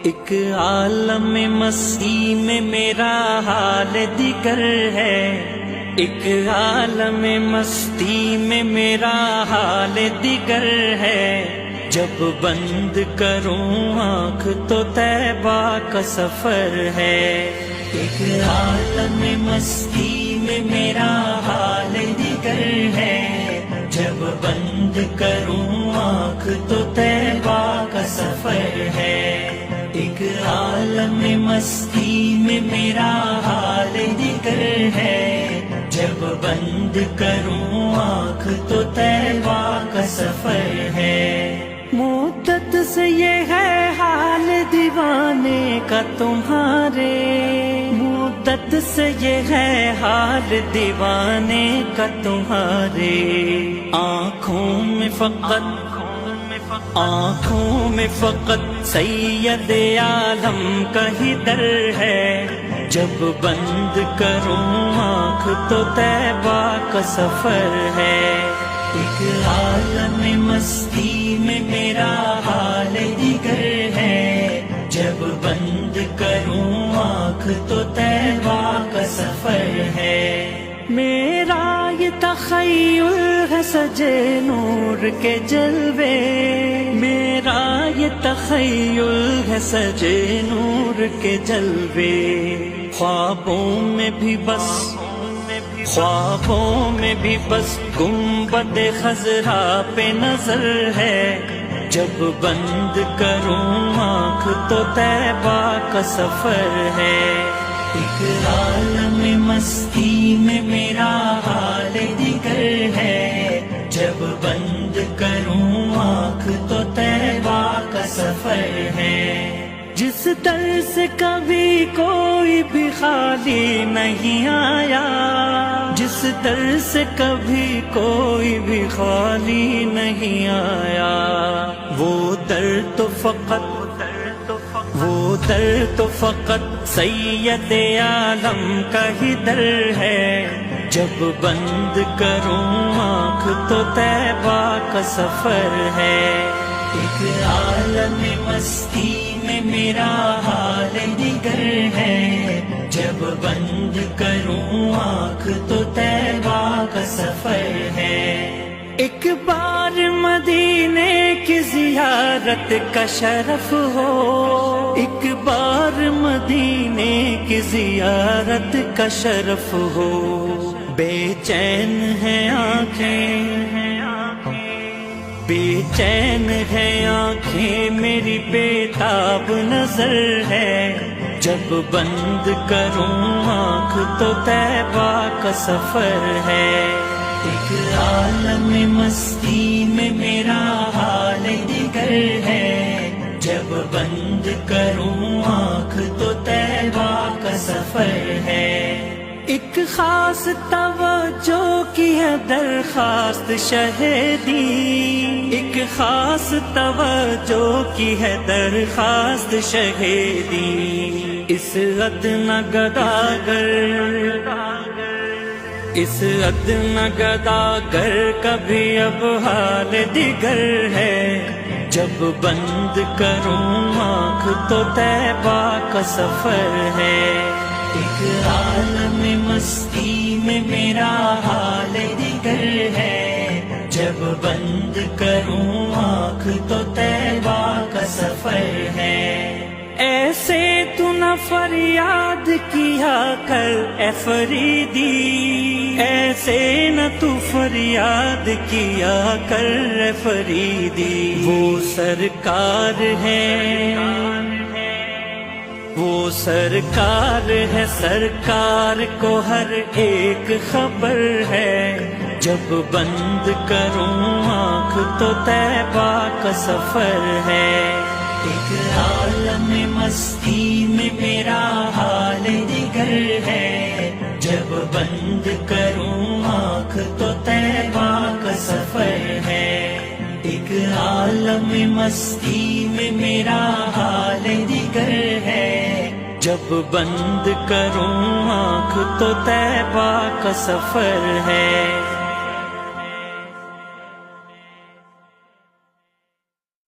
ایک عالم مستی میں میرا حال دیگر ہے، ایک عالم مستی میں میرا حال دیگر ہے، جب بند کروں آنکھ تو طیبہ کا سفر ہے۔ ایک عالم مستی میں میرا حال دیگر ہے، جب بند کروں آنکھ تو طیبہ کا سفر ہے۔ ایک عالم مستی میں میرا حال دیگر ہے، جب بند کروں آنکھ تو طیبہ کا سفر ہے۔ مدت سے یہ ہے حال دیوانے کا تمہارے، مدت سے یہ ہے حال دیوانے کا تمہارے، آنکھوں میں فقط سید عالم کا ہی در ہے، جب بند کروں آنکھ تو طیبہ کا سفر ہے۔ ایک عالم مستی میں میرا حال دیگر ہے، جب بند کروں آنکھ تو طیبہ کا سفر ہے۔ میرا یہ تخیل ہے سجے نور کے جلوے، میرا یہ تخیل ہے سجے نور کے جلوے، خوابوں میں بھی بس گنبد خضرا پہ نظر ہے، جب بند کروں آنکھ تو طیبہ کا سفر ہے۔ ایک عالم مستی میں میرا حال دیگر ہے، جب بند کروں آنکھ تو طیبہ کا سفر ہے۔ جس در سے کبھی کوئی بھی خالی نہیں آیا، جس در سے کبھی کوئی بھی خالی نہیں آیا، وہ در تو فقط سید عالم کا ہی در ہے، جب بند کروں آنکھ تو طیبہ کا سفر ہے۔ ایک عالم مستی میں میرا حال دیگر ہے، جب بند کروں آنکھ تو طیبہ کا سفر ہے۔ ایک بار مدینے کی زیارت کا شرف ہو، ایک بار مدینے کی زیارت کا شرف ہو، بے چین ہے آنکھیں میری بےتاب نظر ہے، جب بند کروں آنکھ تو طیبہ کا سفر ہے۔ ایک عالم مستی میں میرا حال دیگر ہے، جب بند کروں آنکھ تو طیبہ کا سفر ہے۔ ایک خاص توجہ کی ہے درخواست شہیدی، ایک خاص توجہ کی ہے درخواست شہیدی، اس ادنا گداگر کا بھی اب حال دیگر ہے، جب بند کروں آنکھ تو طیبہ کا سفر ہے۔ ایک عالم مستی میں میرا حال دیگر ہے، جب بند کروں آنکھ تو طیبہ کا سفر ہے۔ ایسے تو نہ فریاد کیا کر اے فریدی، ایسے نہ تو فریاد کیا کر اے فریدی، وہ سرکار ہے، سرکار کو ہر ایک خبر ہے، جب بند کروں آنکھ تو طیبہ کا سفر ہے۔ ایک عالم مستی میں میرا حال دیگر ہے، جب بند کروں آنکھ تو طیبہ کا سفر ہے۔ ایک عالم مستی میں میرا حال دیگر ہے، جب بند کروں آنکھ تو طیبہ کا سفر ہے۔